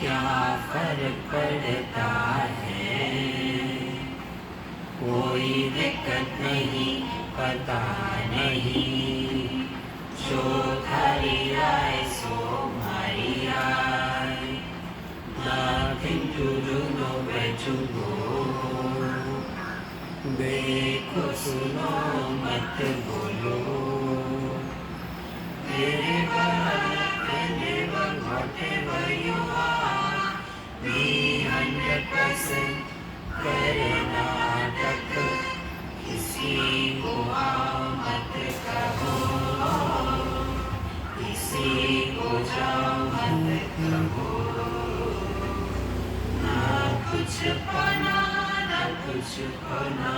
क्या फर्क पड़ता है, कोई दिक्कत नहीं, पता नहीं, जो थारी आए सो मारी आए, nothing to do, nowhere to go, देखो सुनो मत बोलो, wherever, whatever you are, be 100% Karnataka, किसी को आओ मत कहो, किसी को जाओ मत कहो, ना कुछ पाना ना कुछ खोना,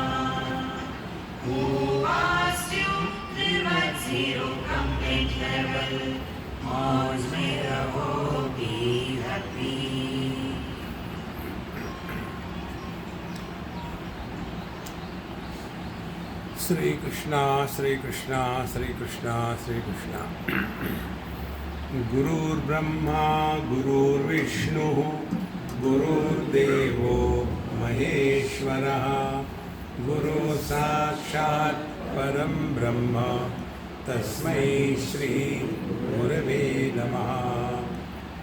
who asked you live at zero complaint level, मौज में रहो, be happy. Shri Krishna, Shri Krishna, Shri Krishna, Shri Krishna. Gurur Brahma, Gurur Vishnu, Gurur Devo Maheshwara, Guru Sakshat Param Brahma, Tasmai Shri Gurave Namaha,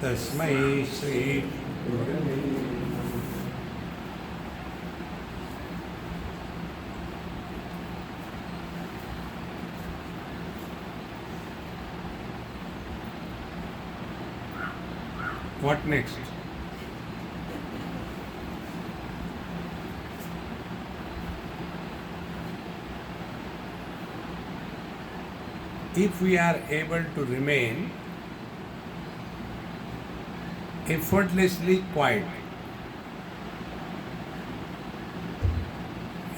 Tasmai Shri Gurave Namaha. What next? If we are able to remain effortlessly quiet,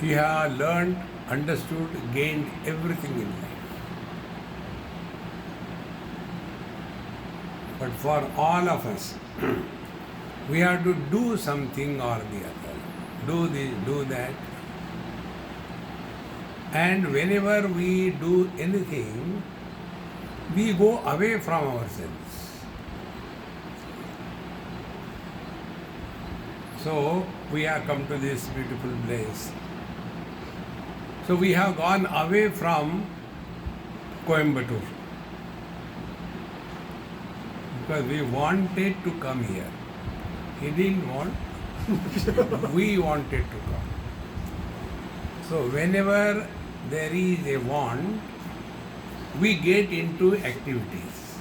we have learned, understood, gained everything in life. But for all of us, we have to do something or the other. Do this, do that. And whenever we do anything, we go away from ourselves. So, we have come to this beautiful place. So, we have gone away from Coimbatore, because we wanted to come here. He didn't want, we wanted to come. So whenever there is a want, we get into activities.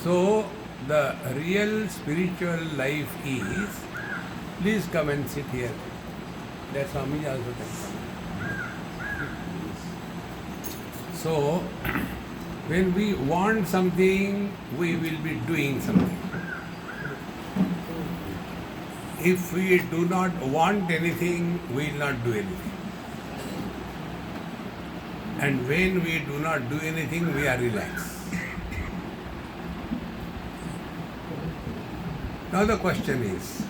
So the real spiritual life is, please come and sit here. That Swami also can come. So when we want something, we will be doing something. If we do not want anything, we will not do anything. And when we do not do anything, we are relaxed. Now the question is,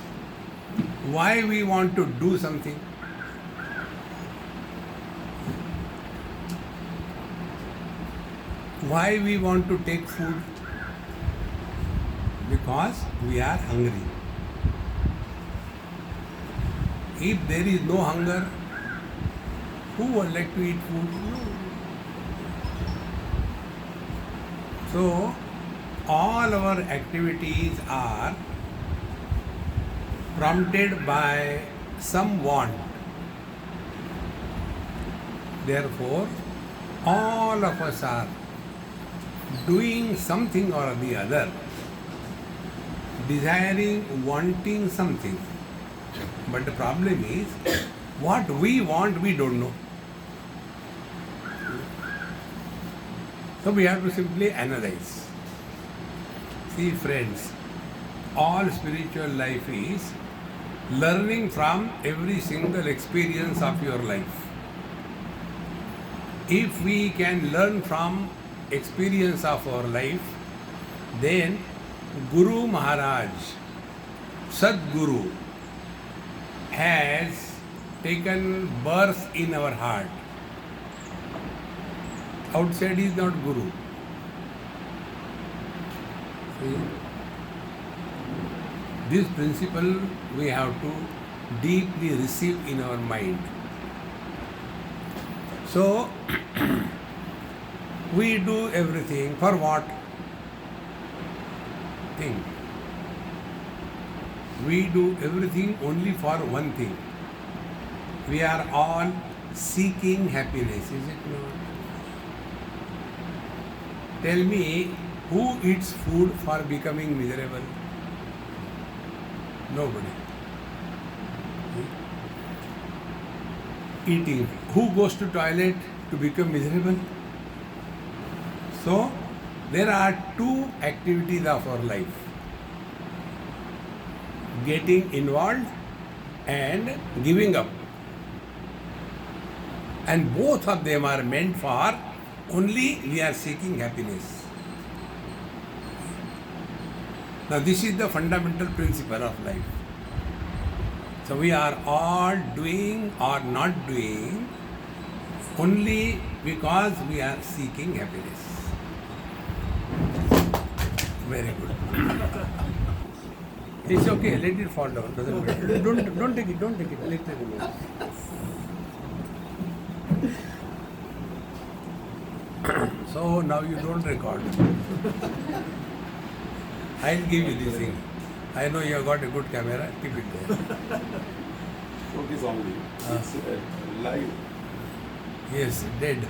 why we want to do something? Why we want to take food? Because we are hungry. If there is no hunger, who would like to eat food? So, all our activities are prompted by some want. Therefore, all of us are doing something or the other, desiring, wanting something. But the problem is, what we want, we don't know. So we have to simply analyze. See friends, all spiritual life is learning from every single experience of your life. If we can learn from experience of our life, then Guru Maharaj, Sadguru, has taken birth in our heart. Outside is not Guru. See? This principle we have to deeply receive in our mind. So, we do everything for what? Thing. We do everything only for one thing. We are all seeking happiness, is it not? Tell me, who eats food for becoming miserable? Nobody. Eating. Who goes to toilet to become miserable? So, there are two activities of our life. Getting involved and giving up. And both of them are meant for only we are seeking happiness. Now this is the fundamental principle of life. So we are all doing or not doing only because we are seeking happiness. Very good. It's okay, let it fall down. Doesn't matter. Don't take it, let it remain. So now you don't record. I'll give you this thing. I know you have got a good camera, keep it there. Focus only. It's live. Yes, dead.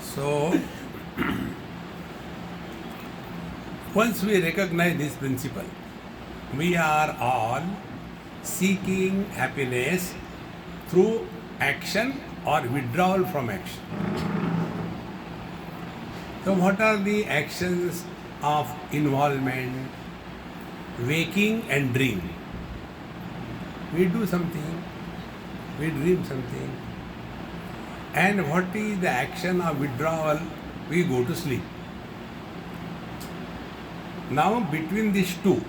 So, once we recognize this principle, we are all seeking happiness through action or withdrawal from action. So what are the actions of involvement, waking and dream? We do something, we dream something. And what is the action of withdrawal? We go to sleep. Now between these two,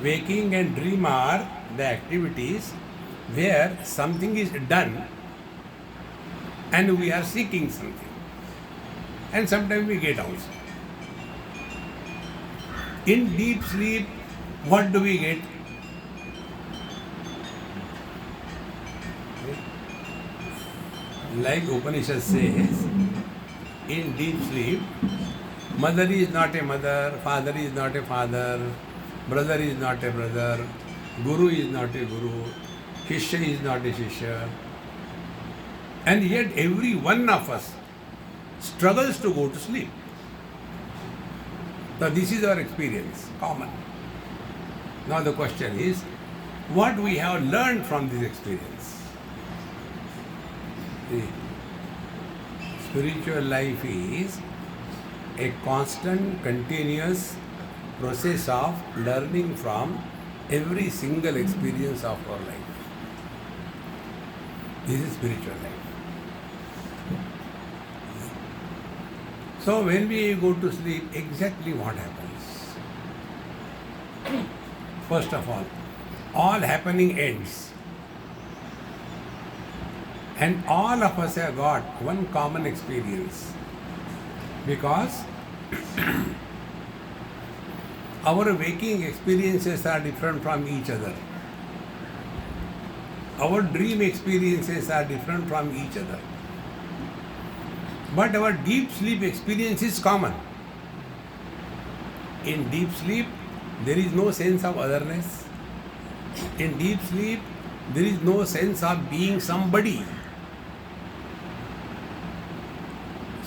waking and dream are the activities where something is done and we are seeking something. And sometimes we get also. In deep sleep, what do we get? Like Upanishad says, in deep sleep, mother is not a mother, father is not a father, brother is not a brother, guru is not a guru, shishya is not a shishya. And yet every one of us struggles to go to sleep. Now this is our experience, common. Now the question is, what we have learned from this experience? The spiritual life is a constant, continuous process of learning from every single experience of our life. This is spiritual life. So when we go to sleep, exactly what happens? First of all happening ends. And all of us have got one common experience. Because our waking experiences are different from each other. Our dream experiences are different from each other. But our deep sleep experience is common. In deep sleep, there is no sense of otherness. In deep sleep, there is no sense of being somebody.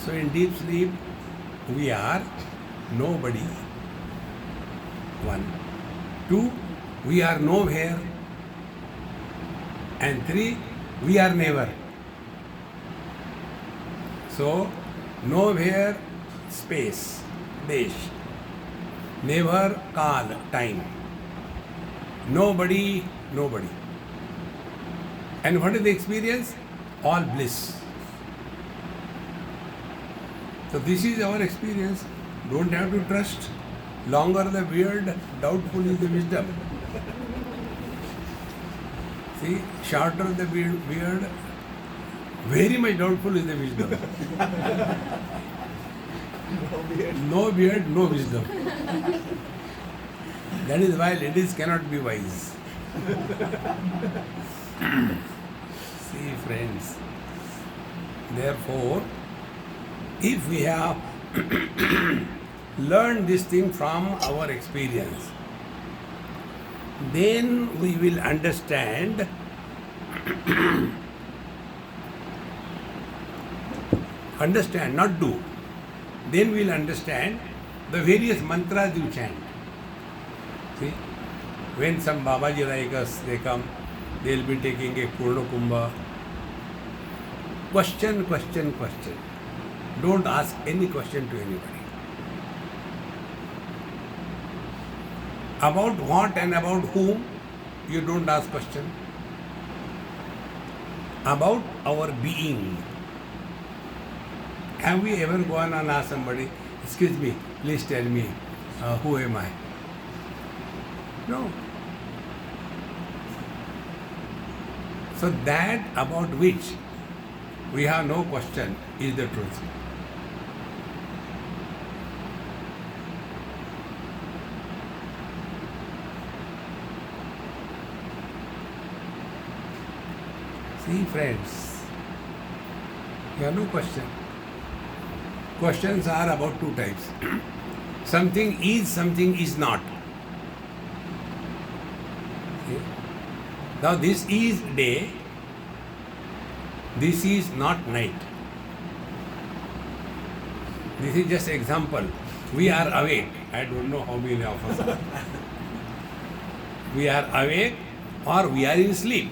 So in deep sleep, we are nobody. 1. 2, we are nowhere. And 3, we are never. So, nowhere, space, desh. Never, kal, time. Nobody, nobody. And what is the experience? All bliss. So this is our experience. Don't have to trust. Longer the beard, doubtful is the wisdom. See, shorter the beard, Very much doubtful is the wisdom. No beard, no wisdom. That is why ladies cannot be wise. See, friends, therefore, if we have learned this thing from our experience, then we will understand understand, not do. Then we will understand the various mantras you chant. See, when some Babaji like us, they come, they will be taking a Purna Kumbha. Question, question, question. Don't ask any question to anybody. About what and about whom, you don't ask question. About our being. Have we ever gone and asked somebody, excuse me, please tell me, who am I? No. So that about which we have no question is the truth. See, friends, you have no question. Questions are about two types. Something is not. Okay. Now this is day, this is not night. This is just example. We are awake. I don't know how many of us are. We are awake or we are in sleep.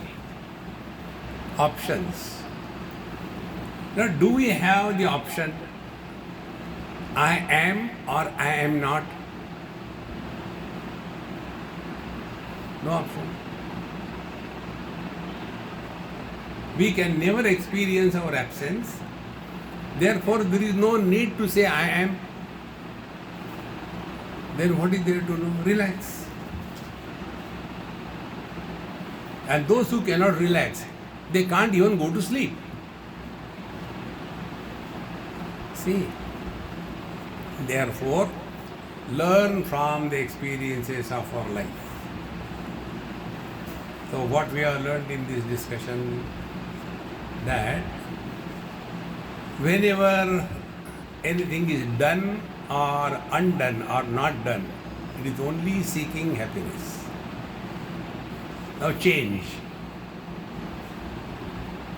Options. Now do we have the option I am or I am not? No option. We can never experience our absence. Therefore, there is no need to say I am. Then what is there to do? Relax. And those who cannot relax, they can't even go to sleep. See? Therefore, learn from the experiences of our life. So what we have learned in this discussion, that whenever anything is done or undone or not done, it is only seeking happiness. Now change.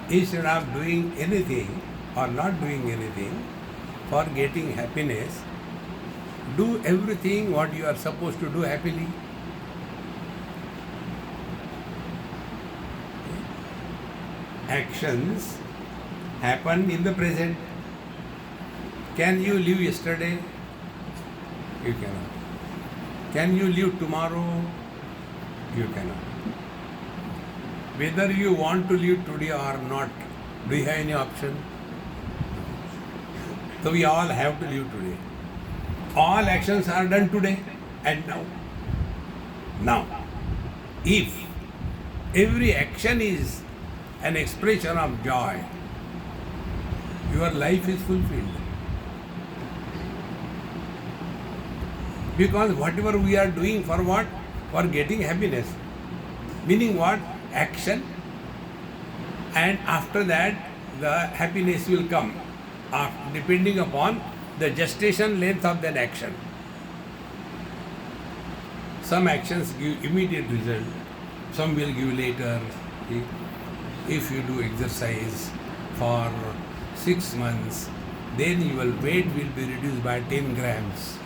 Instead of doing anything or not doing anything for getting happiness, do everything what you are supposed to do happily. Actions happen in the present. Can you live yesterday? You cannot. Can you live tomorrow? You cannot. Whether you want to live today or not, do you have any option? So we all have to live today. All actions are done today and now. Now, if every action is an expression of joy, your life is fulfilled. Because whatever we are doing for what? For getting happiness. Meaning what? Action. And after that, the happiness will come, depending upon the gestation length of that action. Some actions give immediate result, some will give later. If you do exercise for 6 months, then your weight will be reduced by 10 grams.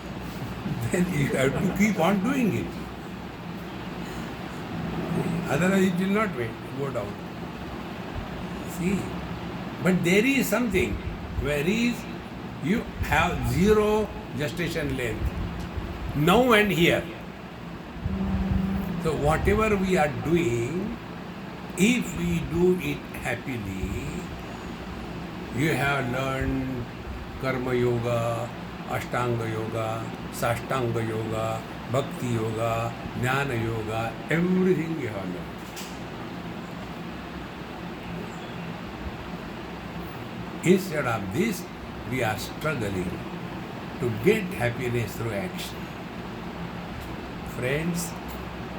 Then you have to keep on doing it. Otherwise it will not go down. See, but there is something where you have zero gestation length, now and here. So whatever we are doing, if we do it happily, you have learned Karma Yoga, Ashtanga Yoga, Sashtanga Yoga, Bhakti Yoga, Jnana Yoga, everything you have learned. Instead of this, we are struggling to get happiness through action. Friends,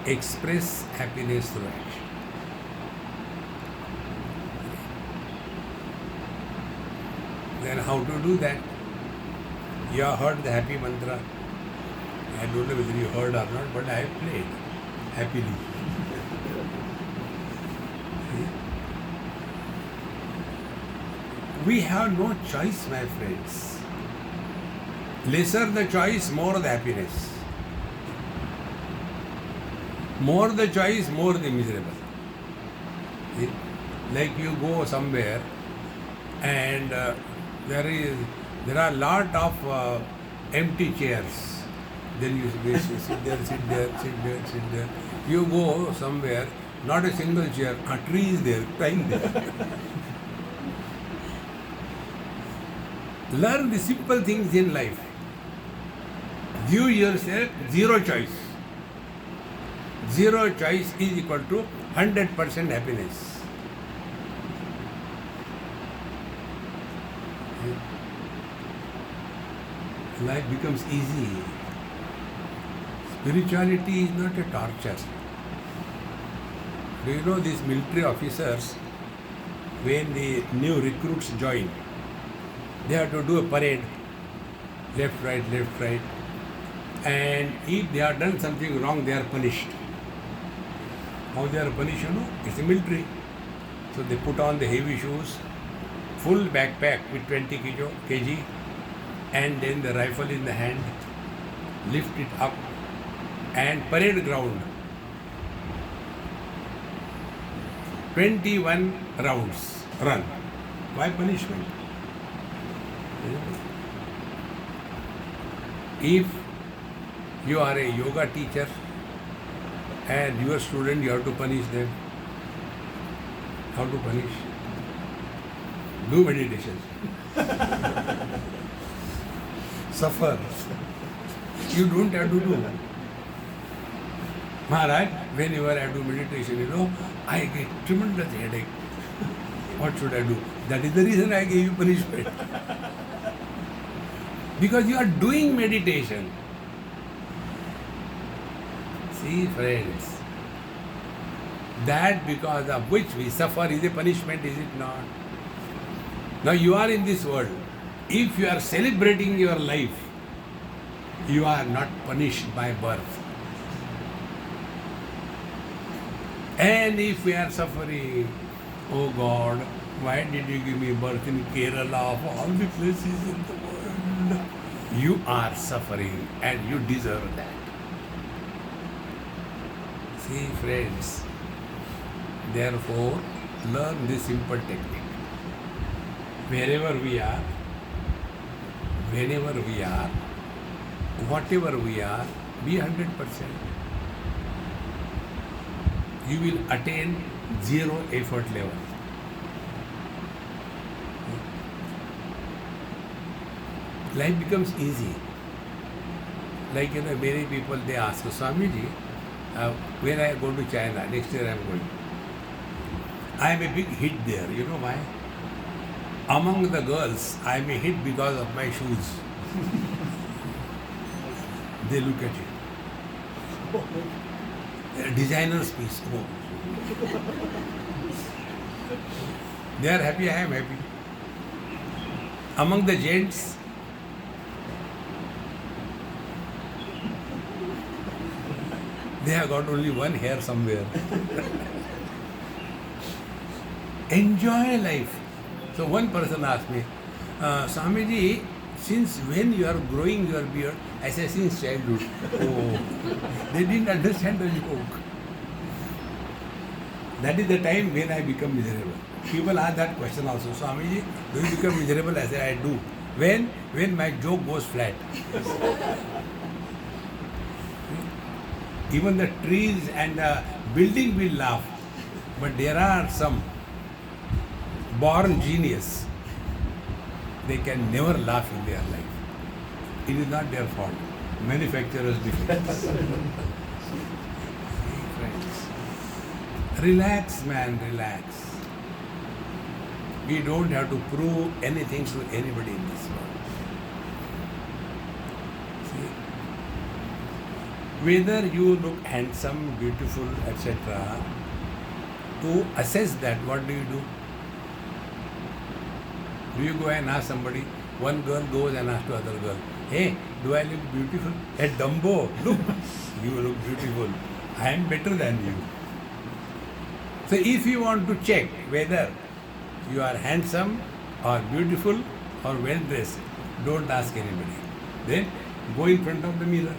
express happiness through action. Then how to do that? You have heard the happy mantra. I don't know whether you heard or not, but I have played happily. We have no choice, my friends. Lesser the choice, more the happiness. More the choice, more the miserable. See? Like you go somewhere and there are lot of empty chairs. Then you sit there. You go somewhere, not a single chair, a tree is there, lying there. Learn the simple things in life. Give yourself zero choice. Zero choice is equal to 100% happiness. Life becomes easy. Spirituality is not a torture. Do you know these military officers, when the new recruits join, they have to do a parade, left, right, and if they have done something wrong, they are punished. How they are punished, you know? It's a military. So they put on the heavy shoes, full backpack with 20 kg, and then the rifle in the hand, lift it up, and parade ground. 21 rounds run. Why punishment? If you are a yoga teacher and your student, you have to punish them. How to punish? Do meditation. Suffer. You don't have to do. Maharaj, whenever I do meditation, you know, I get tremendous headache. What should I do? That is the reason I gave you punishment. Because you are doing meditation. See, friends, that because of which we suffer is a punishment, is it not? Now you are in this world. If you are celebrating your life, you are not punished by birth. And if we are suffering, oh God, why did you give me birth in Kerala of all the places in the world? You are suffering and you deserve that. See, friends, therefore, learn this simple technique. Wherever we are, whenever we are, whatever we are, be 100%. You will attain zero effort level. Life becomes easy. Like, you know, many people, they ask, Swamiji, when I go to China, next year I am going. I am a big hit there. You know why? Among the girls, I am a hit because of my shoes. They look at it. Designer's piece. Oh. They are happy, I am happy. Among the gents, they have got only one hair somewhere. Enjoy life. So one person asked me, Swamiji, since when you are growing your beard? I said, since childhood. Oh, they didn't understand the joke. That is the time when I become miserable. People ask that question also. Swamiji, do you become miserable? I say, I do. When my joke goes flat. Even the trees and the building will laugh. But there are some born genius. They can never laugh in their life. It is not their fault. Manufacturer's defects. Relax, man, relax. We don't have to prove anything to anybody in this world. See? Whether you look handsome, beautiful, etc., to assess that, what do? Do you go and ask somebody? One girl goes and asks to other girl, hey, do I look beautiful? Hey, Dumbo, look, you look beautiful. I am better than you. So if you want to check whether you are handsome or beautiful or well dressed, don't ask anybody. Then go in front of the mirror.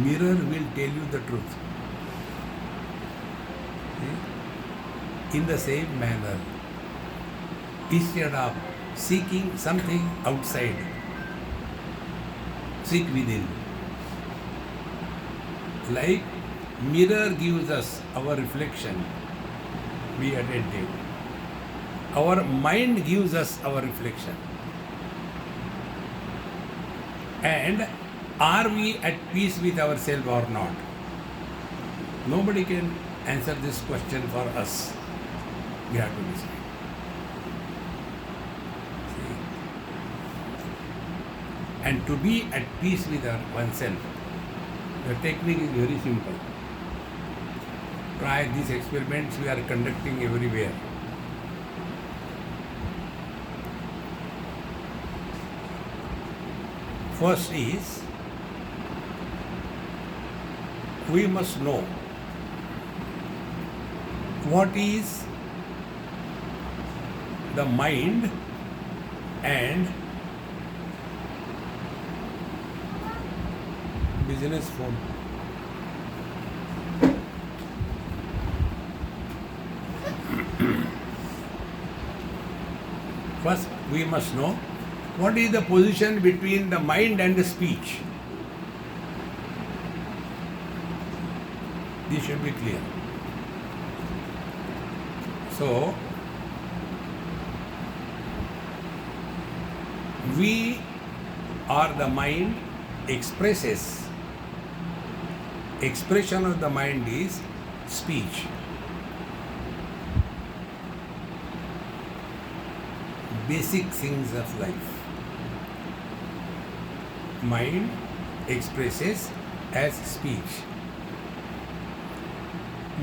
Mirror will tell you the truth. In the same manner, instead of seeking something outside, seek within. Like mirror gives us our reflection, be attentive. Our mind gives us our reflection. And are we at peace with ourselves or not? Nobody can answer this question for us. We have to decide. See? And to be at peace with oneself, the technique is very simple. Try these experiments we are conducting everywhere. First is, we must know what is the mind and business phone. First, we must know what is the position between the mind and the speech. This should be clear. So, we or the mind expresses. Expression of the mind is speech. Basic things of life. Mind expresses as speech.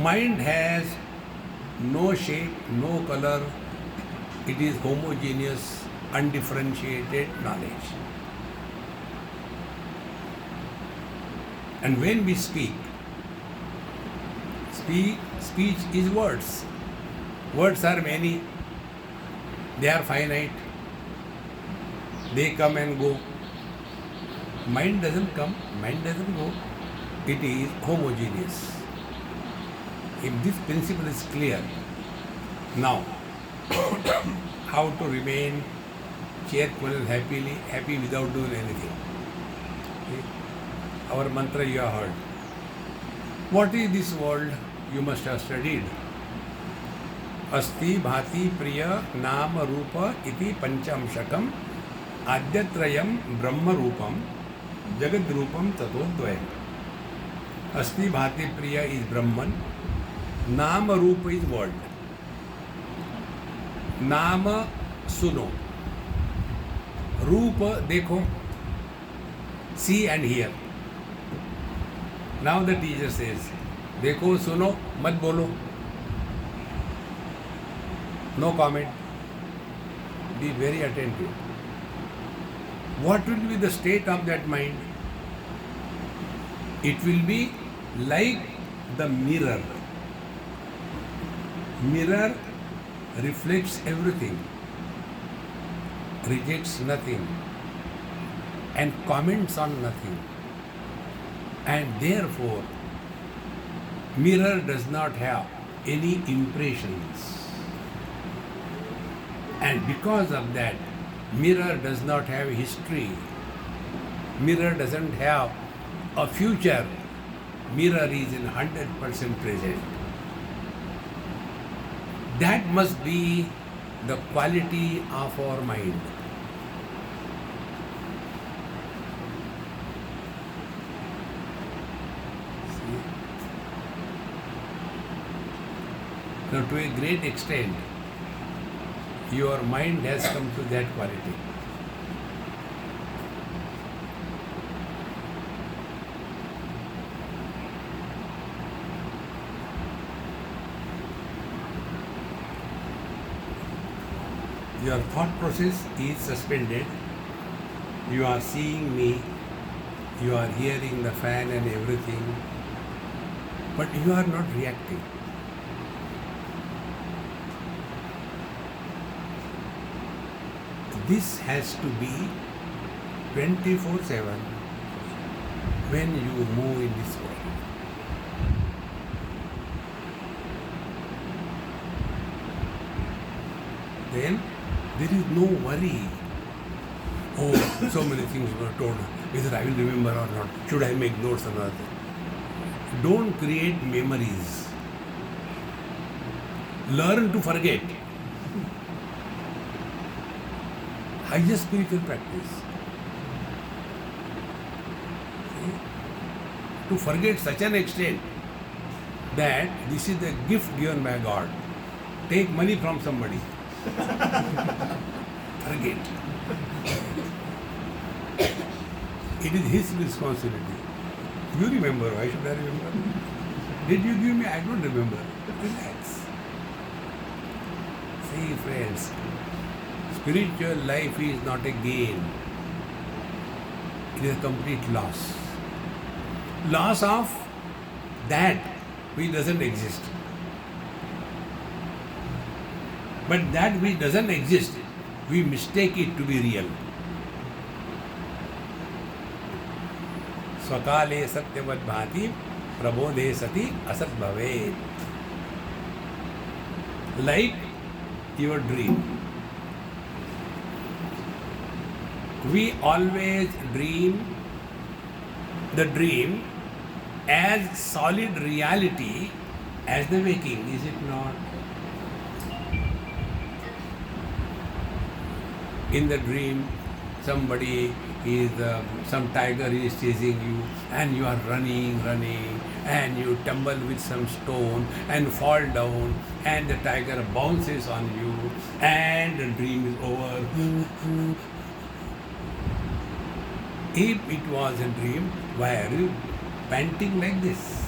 Mind has no shape, no color. It is homogeneous, undifferentiated knowledge. And when we speak speech is words. Words are many. They are finite. They come and go. Mind doesn't come, mind doesn't go. It is homogeneous. If this principle is clear, now how to remain cheerful and happy without doing anything. Okay? Our mantra you have heard. What is this world? You must have studied. अस्ति भाति प्रिय नाम रूप इति पंचमशकम आद्यत्रयम ब्रह्म रूपम जगद रूपम ततोद्वयम. अस्ति भाति प्रिय is ब्रह्मन, नाम रूप इज वर्ल्ड. नाम सुनो, रूप देखो, see and hear. Now the teacher says, देखो सुनो मत बोलो. No comment. Be very attentive. What will be the state of that mind? It will be like the mirror. Mirror reflects everything, rejects nothing, and comments on nothing. And therefore, mirror does not have any impressions. And because of that, mirror does not have history. Mirror doesn't have a future. Mirror is in 100% present. That must be the quality of our mind. See? Now, to a great extent, your mind has come to that quality. Your thought process is suspended. You are seeing me, you are hearing the fan and everything, but you are not reacting. This has to be 24/7 when you move in this world. Then there is no worry. Oh, so many things were told, whether I will remember or not. Should I make notes or not? Don't create memories. Learn to forget. Highest spiritual practice. See? To forget such an extent that this is the gift given by God. Take money from somebody. Forget. It is his responsibility. You remember, why should I remember? Did you give me? I don't remember. Relax. See, friends, spiritual life is not a gain. It is a complete loss. Loss of that which doesn't exist. But that which doesn't exist, we mistake it to be real. स्वकाले सत्यवद भाति प्रबोधे सति असत भवेत्. Like your dream. We always dream the dream as solid reality as the waking, is it not? In the dream, somebody is, some tiger is chasing you and you are running, and you tumble with some stone and fall down and the tiger bounces on you and the dream is over. If it was a dream, why are you panting like this?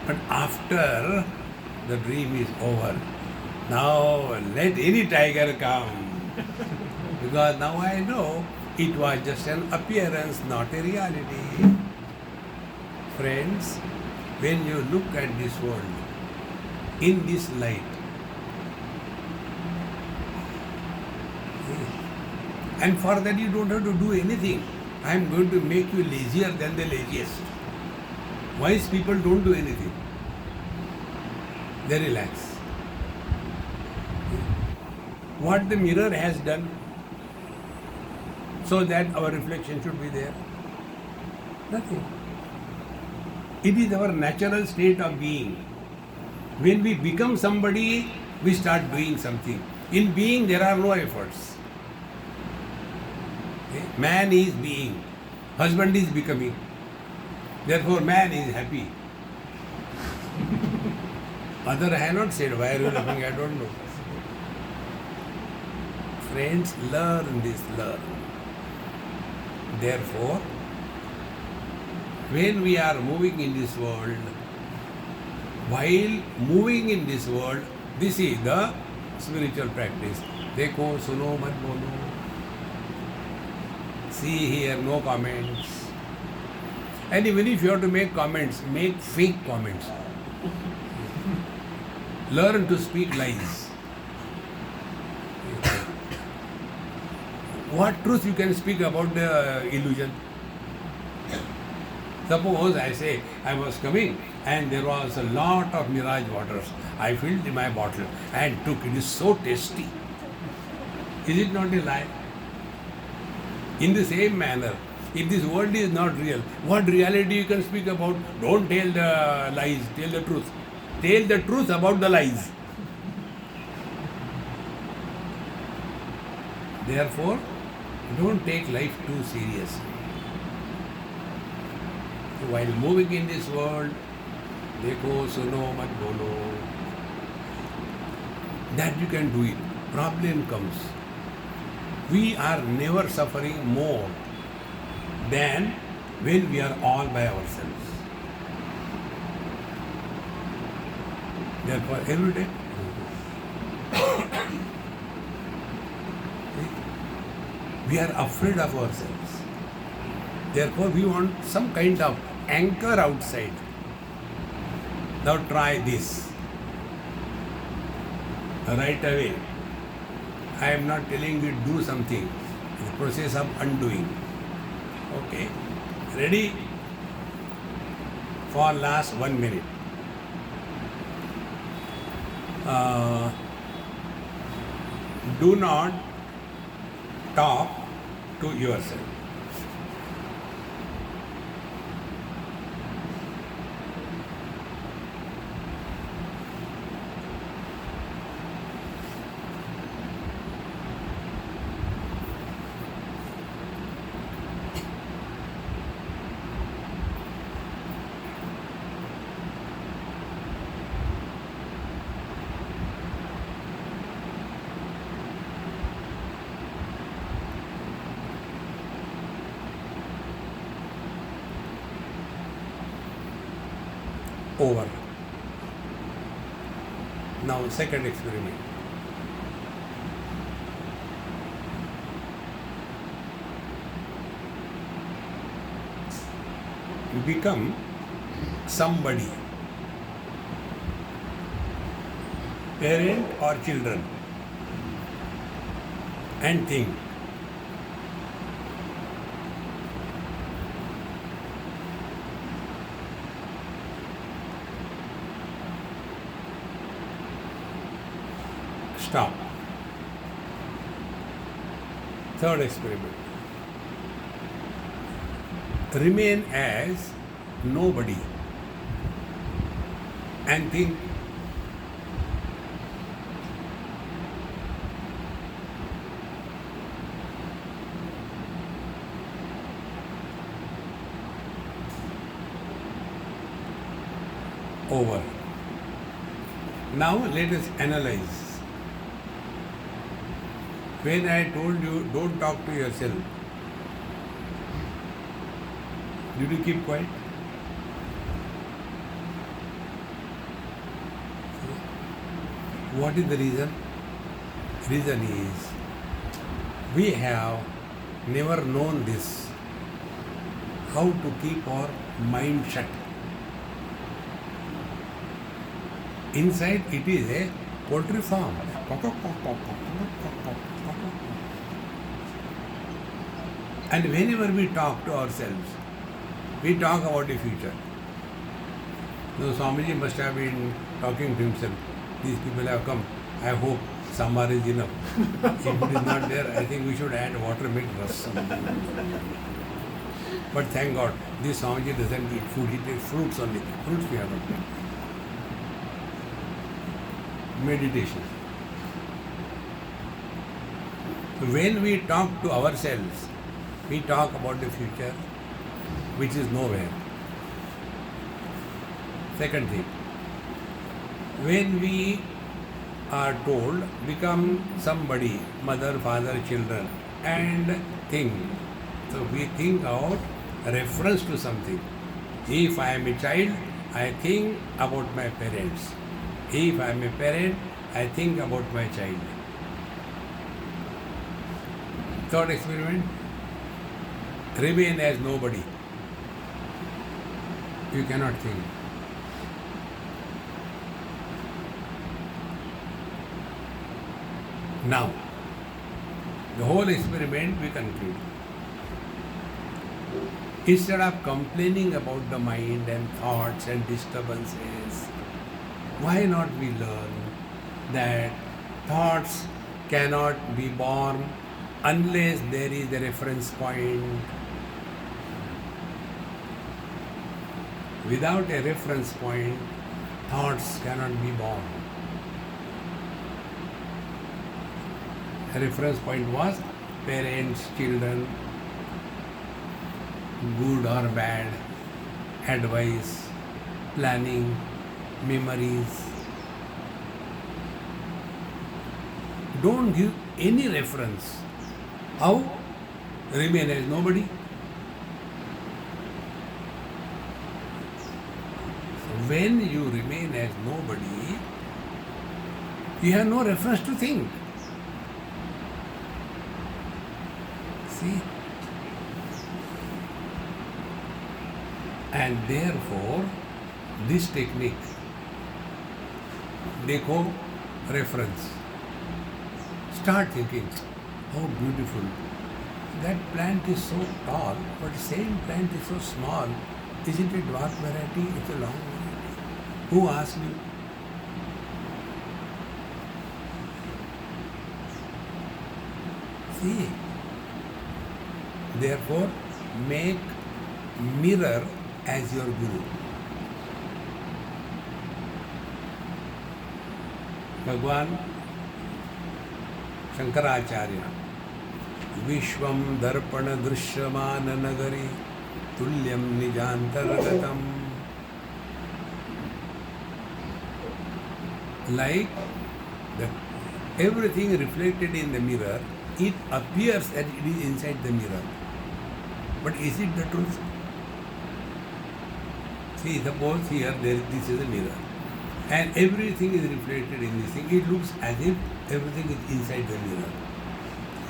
But after the dream is over, now let any tiger come. Because now I know it was just an appearance, not a reality. Friends, when you look at this world in this light, and for that you don't have to do anything. I am going to make you lazier than the laziest. Wise people don't do anything. They relax. What the mirror has done so that our reflection should be there? Nothing. It is our natural state of being. When we become somebody, we start doing something. In being, there are no efforts. Okay? Man is being. Husband is becoming. Therefore, man is happy. Other I have not said. Why are you laughing? I don't know. Friends, learn this, learn. Therefore, when we are moving in this world, while moving in this world, this is the spiritual practice. Dekho, suno, mat bolo. See here, no comments. And even if you have to make comments, make fake comments. Learn to speak lies. What truth you can speak about the illusion? Suppose I say I was coming and there was a lot of mirage waters. I filled my bottle and took. It is so tasty. Is it not a lie? In the same manner, if this world is not real, what reality you can speak about? Don't tell the lies, tell the truth. Tell the truth about the lies. Therefore, don't take life too seriously. While moving in this world, देखो सुनो मत बोलो. That you can do it. Problem comes. We are never suffering more than when we are all by ourselves. Therefore, every day, we are afraid of ourselves. Therefore, we want some kind of anchor outside. Now try this. Right away. I am not telling you to do something. It's the process of undoing. Okay. Ready? For last 1 minute. Do not talk to yourself. Over. Now, second experiment. You become somebody, parent or children, and think. Stop. Third experiment. Remain as nobody and think. Over. Now let us analyze. When I told you don't talk to yourself, did you keep quiet? What is the reason? Reason is we have never known this, how to keep our mind shut. Inside it is a poultry farm. And whenever we talk to ourselves, we talk about the future. So Swamiji must have been talking to himself. These people have come. I hope sambar is enough. If it is not there, I think we should add water, make rasam. But thank God, this Swamiji doesn't eat food. He takes fruits only. Fruits we have to take. Meditation. So when we talk to ourselves, we talk about the future, which is nowhere. Second thing, when we are told, become somebody, mother, father, children, and think. So we think out reference to something. If I am a child, I think about my parents. If I am a parent, I think about my child. Third experiment, remain as nobody. You cannot think. Now, the whole experiment we conclude. Instead of complaining about the mind and thoughts and disturbances, why not we learn that thoughts cannot be born unless there is a reference point. Without a reference point, thoughts cannot be born. A reference point was parents, children, good or bad, advice, planning, memories. Don't give any reference. How? Remain as nobody. So when you remain as nobody, you have no reference to think. See? And therefore, this technique, देखो reference. Start thinking, how beautiful. That plant is so tall, but the same plant is so small. Isn't it dwarf variety? It's a long variety. Who asked you? See? Therefore, make mirror as your guru. Bhagwan Shankaracharya Vishwam Darpana Drishyamana Nagari Tulyam Nijantaragatam. Like everything reflected in the mirror, it appears that it is inside the mirror. But is it the truth? See, suppose here this is a mirror, and everything is reflected in this thing. It looks as if everything is inside the mirror.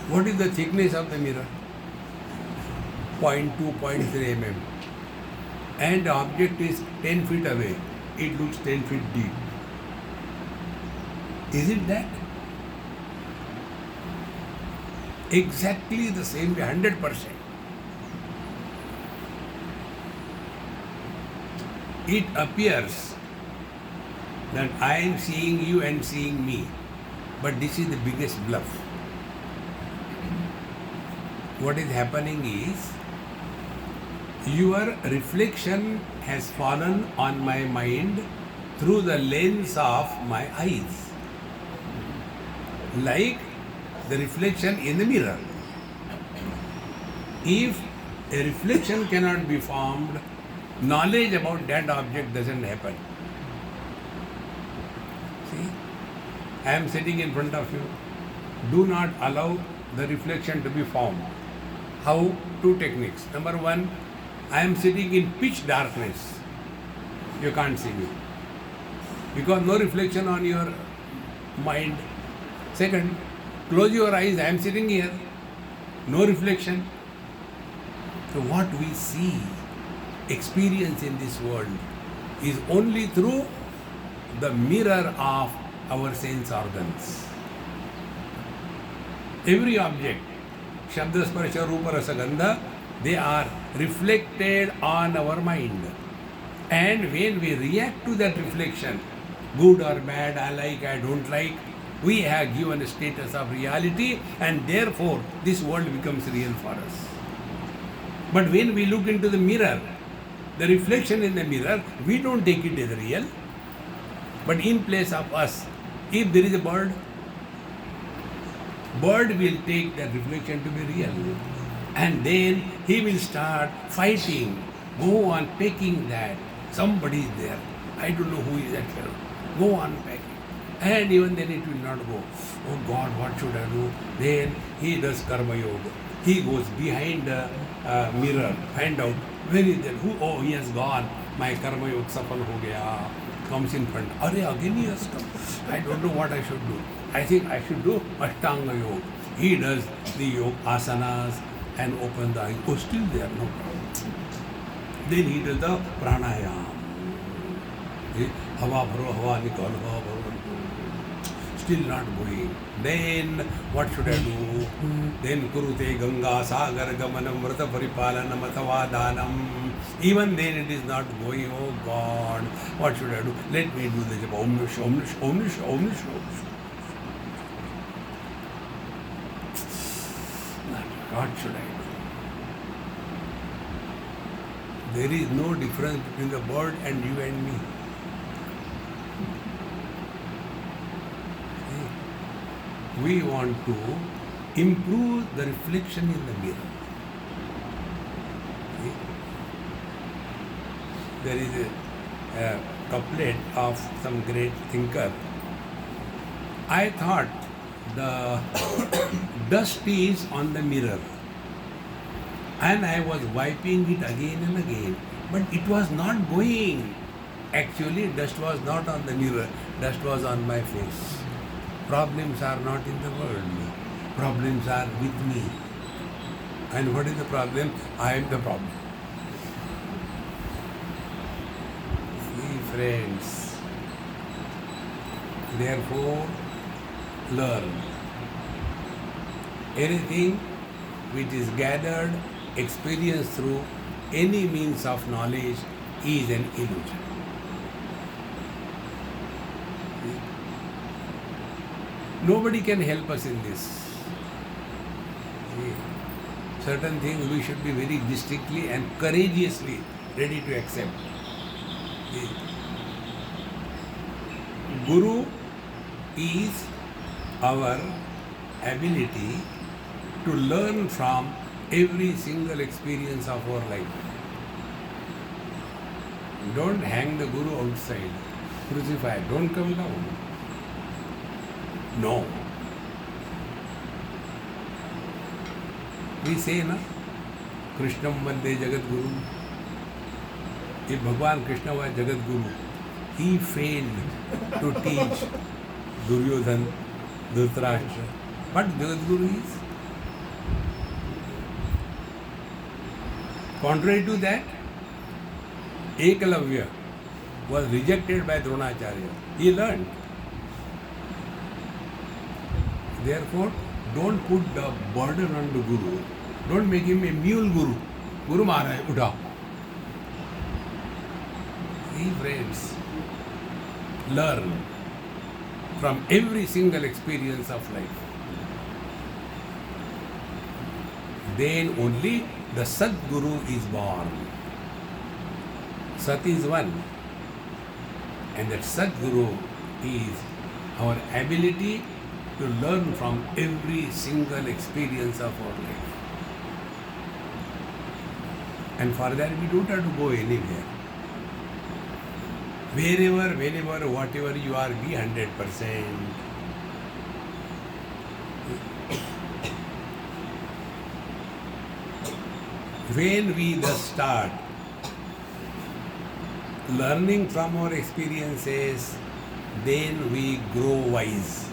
What is the thickness of the mirror? 0.2, 0.3 mm. And the object is 10 feet away. It looks 10 feet deep. Is it that? Exactly the same way, 100%. It appears that I am seeing you and seeing me, but this is the biggest bluff. What is happening is, your reflection has fallen on my mind through the lens of my eyes, like the reflection in the mirror. If a reflection cannot be formed, knowledge about that object doesn't happen. See, I am sitting in front of you. Do not allow the reflection to be formed. How? Two techniques. Number one, I am sitting in pitch darkness. You can't see me, because no reflection on your mind. Second, close your eyes. I am sitting here. No reflection. So what we see, experience in this world, is only through the mirror of our sense organs. Every object, Shabda, Sparsha, Rupa, Rasa, Gandha, they are reflected on our mind. And when we react to that reflection, good or bad, I like, I don't like, we have given a status of reality, and therefore this world becomes real for us. But when we look into the mirror, the reflection in the mirror, we don't take it as real. But in place of us, if there is a bird will take that reflection to be real. And then he will start fighting, go on pecking that. Somebody is there. I don't know who is that fellow. Go on pecking. And even then it will not go. Oh God, what should I do? Then he does karma yoga. He goes behind the mirror, find out where is that? Who? Oh, he has gone. My karma yoga safal ho gaya. Comes in front. Arey, again he has come. I don't know what I should do. I think I should do Ashtanga yoga. He does the yoga asanas and open the eyes. Oh, still there, no problem. Then he does the pranayam. Hava bharo, hava nikal, hava bharo. Still not going. Then what should I do? Then kurute ganga sagar gamanam vrata paripalanam athava danam. Even then it is not going. Oh God, what should I do? Let me do the japa. Om Nish, Om Nish, Om Nish, Om Nish, Om Nish. What should I do? There is no difference between the bird and you and me. We want to improve the reflection in the mirror. There is a couplet of some great thinker. I thought the dust is on the mirror, and I was wiping it again and again, but it was not going. Actually, dust was not on the mirror, dust was on my face. Problems are not in the world, problems are with me. And what is the problem? I am the problem. See, friends, therefore, learn. Anything which is gathered, experienced through any means of knowledge is an illusion. Nobody can help us in this. Certain things we should be very distinctly and courageously ready to accept. Guru is our ability to learn from every single experience of our life. Don't hang the Guru outside, crucify, don't come down. No. We say, na, Krishnam Vande Jagat Guru. If Bhagwan Krishna was Jagat Guru, he failed to teach Duryodhan, Dhritarashtra. What Jagat Guru is? Contrary to that, Ekalavya was rejected by Dronacharya. He learned. Therefore, don't put the burden on the Guru. Don't make him a mule Guru. Guru Maharaj, utha. See, friends, learn from every single experience of life. Then only the Sadguru is born. Sat is one. And that Sadguru is our ability to learn from every single experience of our life. And for that we don't have to go anywhere. Wherever, whenever, whatever you are, be 100%. When we thus start learning from our experiences, then we grow wise.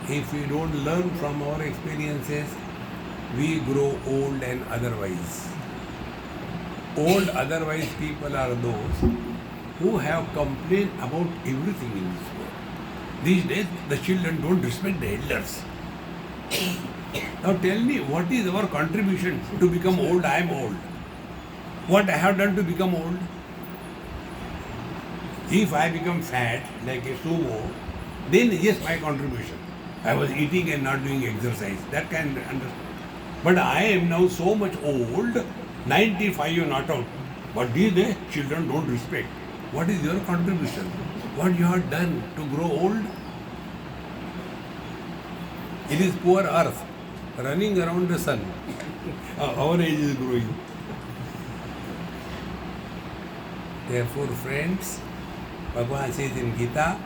If we don't learn from our experiences, we grow old and otherwise. Old otherwise people are those who have complained about everything in this world. These days, the children don't respect the elders. Now tell me, what is our contribution to become old? I am old. What I have done to become old? If I become fat, like a sumo, then yes, my contribution. I was eating and not doing exercise. That can understand. But I am now so much old, 95 you are not out. But these days, children don't respect. What is your contribution? What you have done to grow old? It is poor earth running around the sun. Our age is growing. Therefore, friends, Bhagavan says in Gita,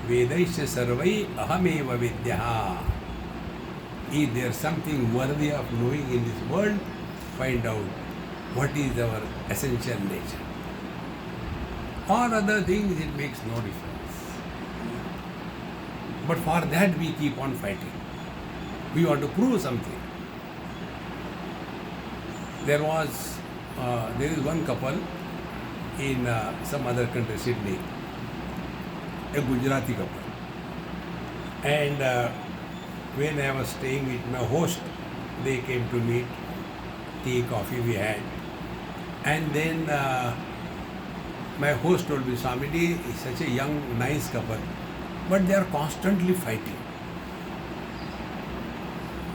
Vedaisya sarvai ahameva vidyaha. If there is something worthy of knowing in this world, find out what is our essential nature. All other things, it makes no difference. But for that we keep on fighting. We want to prove something. There is one couple in some other country, Sydney, a Gujarati couple. And when I was staying with my host, they came to meet, tea, coffee we had. And then my host told me, Swamiji is such a young, nice couple, but they are constantly fighting.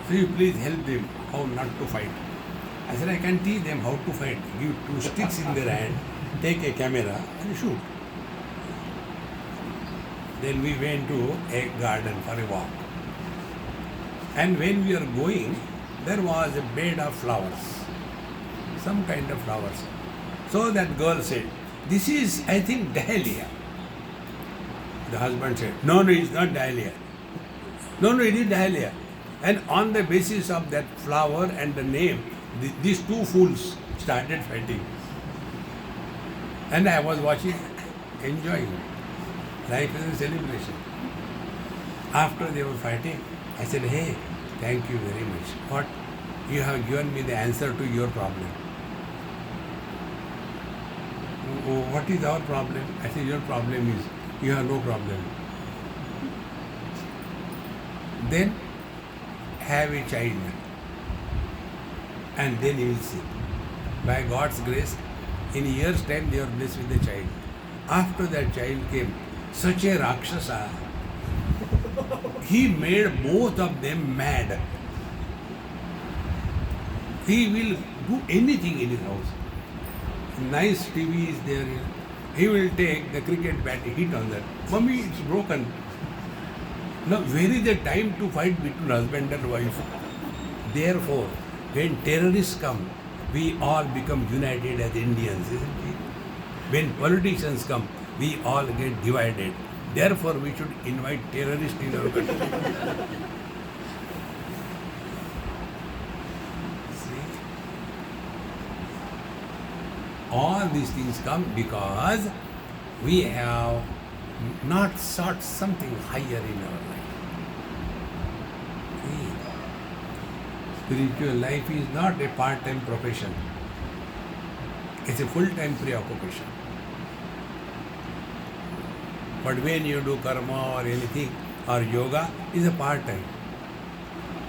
So you please help them how not to fight. I said, I can teach them how to fight. Give 2 sticks in their hand, take a camera and shoot. Then we went to a garden for a walk. And when we are going, there was a bed of flowers, some kind of flowers. So that girl said, This is, I think, dahlia. The husband said, no, it's not dahlia. No, it is dahlia. And on the basis of that flower and the name, these two fools started fighting. And I was watching, enjoying. Life is a celebration. After they were fighting, I said, hey, thank you very much. What? You have given me the answer to your problem. What is our problem? I said, your problem is, you have no problem. Then have a child. And then you will see. By God's grace, in a year's time they were blessed with a child. After that child came such a Rakshasa, he made both of them mad. He will do anything in his house. Nice TV is there. He will take the cricket bat, hit on that. Mummy, it's broken. Now, where is the time to fight between husband and wife? Therefore, when terrorists come, we all become united as Indians, isn't it? When politicians come, we all get divided. Therefore, we should invite terrorists in our country. All these things come because we have not sought something higher in our life. See, spiritual life is not a part-time profession. It's a full-time preoccupation. But when you do karma or anything, or yoga, is a part-time.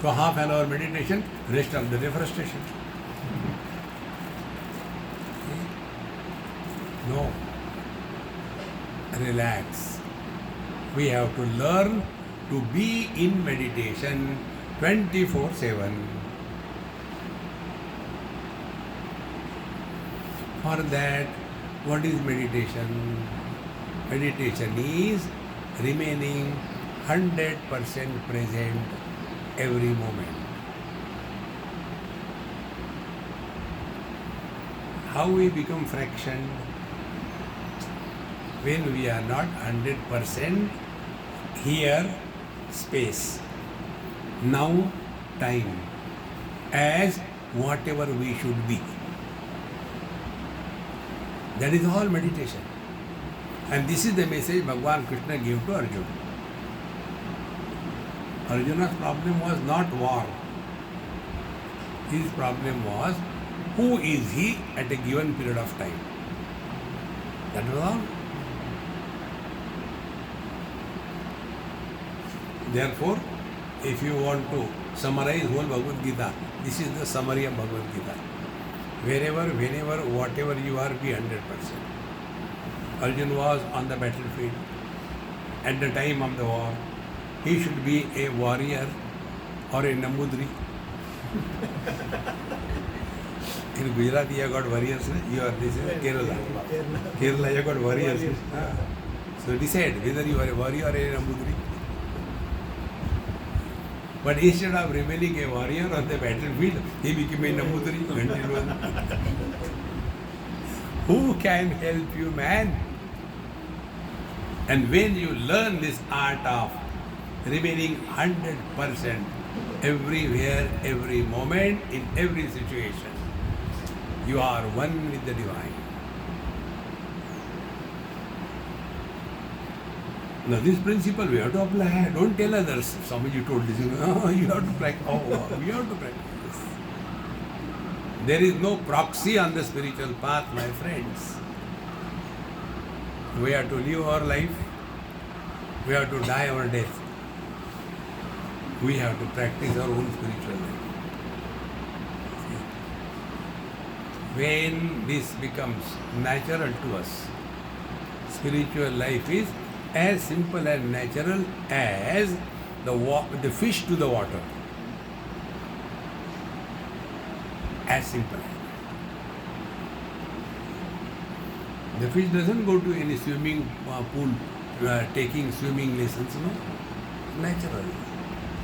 So half an hour meditation, rest of the day frustration. No. Relax. We have to learn to be in meditation 24/7. For that, what is meditation? Meditation is remaining 100% present every moment. How we become fractioned? When we are not 100% here, space, now, time, as whatever we should be. That is all meditation. And this is the message Bhagavan Krishna gave to Arjuna. Arjuna's problem was not war. His problem was, who is he at a given period of time? That was all. Therefore, if you want to summarize whole Bhagavad Gita, this is the summary of Bhagavad Gita. Wherever, whenever, whatever you are, be 100%. Arjuna was on the battlefield at the time of the war. He should be a warrior or a Nambudri. In Gujarat, you have got warriors. You are this is Kerala. Kerala, you have got warriors. So decide whether you are a warrior or a Nambudri. But instead of remaining a warrior on the battlefield, he became a Nambudri. Who can help you, man? And when you learn this art of remaining 100% everywhere, every moment, in every situation, you are one with the divine. Now this principle we have to apply. Don't tell others. Somebody told this. Oh, you have to practice. Oh, we have to practice. There is no proxy on the spiritual path, my friends. We have to live our life. We have to die our death. We have to practice our own spiritual life. When this becomes natural to us, spiritual life is as simple and natural as the fish to the water. As simple. The fish doesn't go to any swimming pool taking swimming lessons, no? Natural.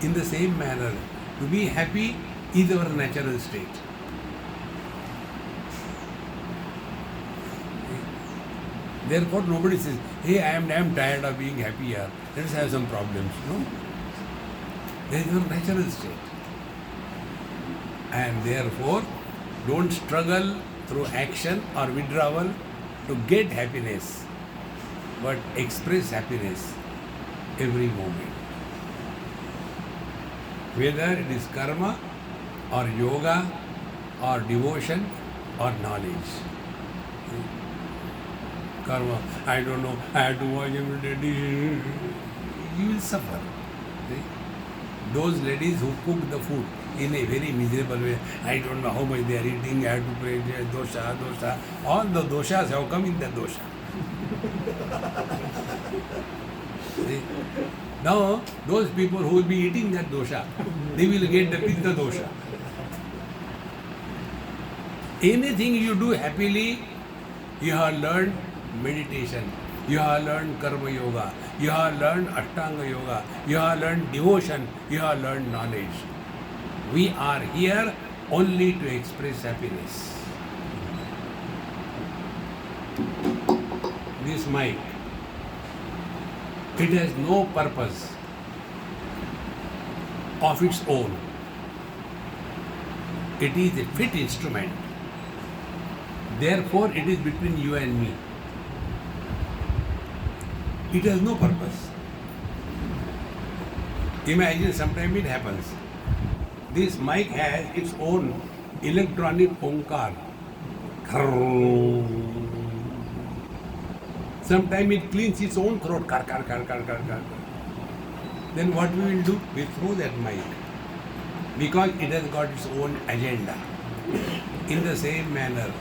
In the same manner, to be happy is our natural state. Therefore, nobody says, hey, I am tired of being happy here. Let us have some problems. No. There is your natural state. And therefore, don't struggle through action or withdrawal to get happiness, but express happiness every moment. Whether it is karma or yoga or devotion or knowledge. Karma, I don't know, I have to watch every day. You will suffer. See? Those ladies who cook the food in a very miserable way, I don't know how much they are eating, I have to pray dosha. All the doshas have come in the dosha. See? Now, those people who will be eating that dosha, they will get the pitta dosha. Anything you do happily, you have learned meditation, you have learned karma yoga, you have learned ashtanga yoga, you have learned devotion, you have learned knowledge. We are here only to express happiness. This mic, it has no purpose of its own. It is a fit instrument. Therefore, it is between you and me. It has no purpose. Imagine, sometimes it happens. This mic has its own electronic onkar. Sometimes it cleans its own throat. Then what we will do? We throw that mic. Because it has got its own agenda. In the same manner,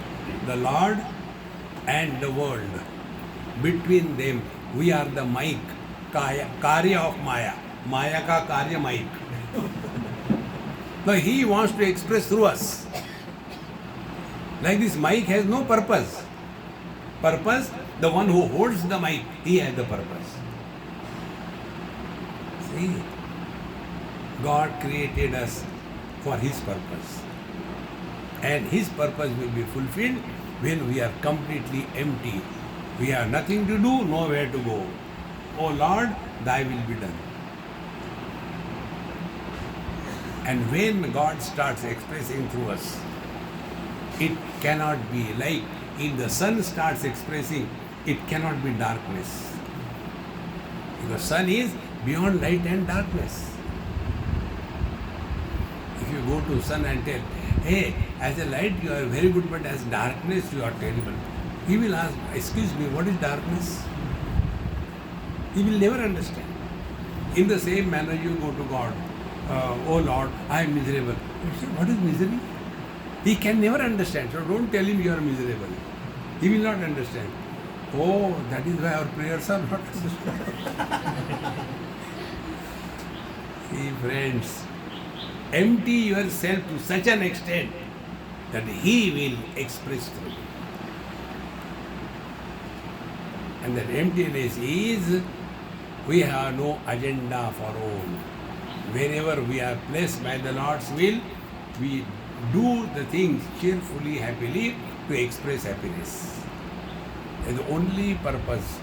the Lord and the world, between them, we are the mic, karya of Maya. Maya ka karya mic. Now he wants to express through us. Like this mic has no purpose. Purpose, the one who holds the mic, he has the purpose. See, God created us for his purpose. And his purpose will be fulfilled when we are completely empty. We have nothing to do, nowhere to go. O Lord, thy will be done. And when God starts expressing through us, it cannot be like if the sun starts expressing, it cannot be darkness. Because sun is beyond light and darkness. If you go to sun and tell, hey, as a light you are very good, but as darkness you are terrible. He will ask, excuse me, what is darkness? He will never understand. In the same manner you go to God, oh Lord, I am miserable. You say, what is misery? He can never understand. So don't tell him you are miserable. He will not understand. Oh, that is why our prayers are not understood. See, friends, empty yourself to such an extent that he will express through you. And that emptiness is, we have no agenda of our own. Whenever we are placed by the Lord's will, we do the things cheerfully, happily to express happiness. And the only purpose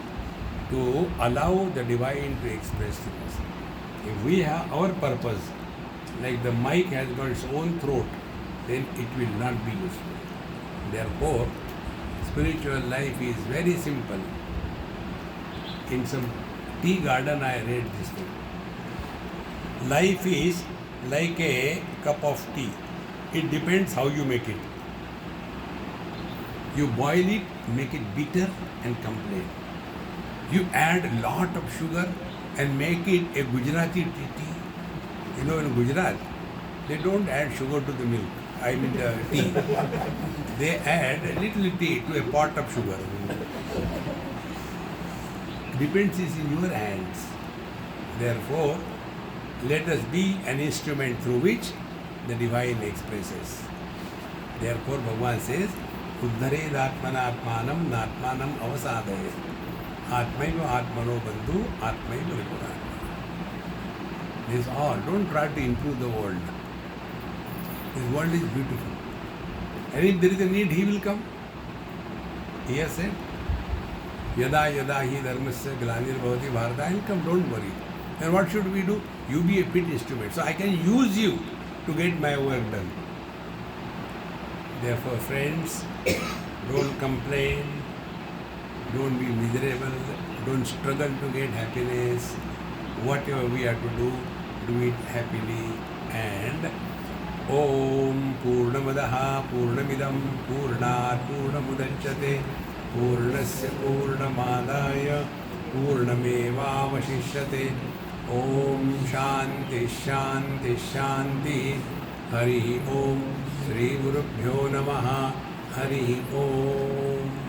to allow the divine to express through us. If we have our purpose, like the mic has got its own throat, then it will not be useful. Therefore, spiritual life is very simple. In some tea garden I read this thing. Life is like a cup of tea. It depends how you make it. You boil it, make it bitter and complain. You add a lot of sugar and make it a Gujarati tea. You know, in Gujarat, they don't add sugar to the milk, I mean the tea. They add a little tea to a pot of sugar. Depends is in your hands. Therefore, let us be an instrument through which the divine expresses. Therefore, Bhagavan says, Uddhared atmana atmanam natmanam avasadayet. Atmaiva atmano bandhu atmaiva ripurana. This is all. Don't try to improve the world. This world is beautiful. And if there is a need, he will come. He has said, Yada yada hi dharmasya glanirvavati bharata, and come, don't worry. Then what should we do? You be a fit instrument. So I can use you to get my work done. Therefore, friends, don't complain, don't be miserable, don't struggle to get happiness. Whatever we have to do it happily. And Om Purnamadaha Purnamidam Purnat Purnamudachyate Purnasya Purnamadaya Purnamevavashishyate. Om Shanti Shanti Shanti. Hari Om. Shri Gurubhyo Namaha. Hari Om.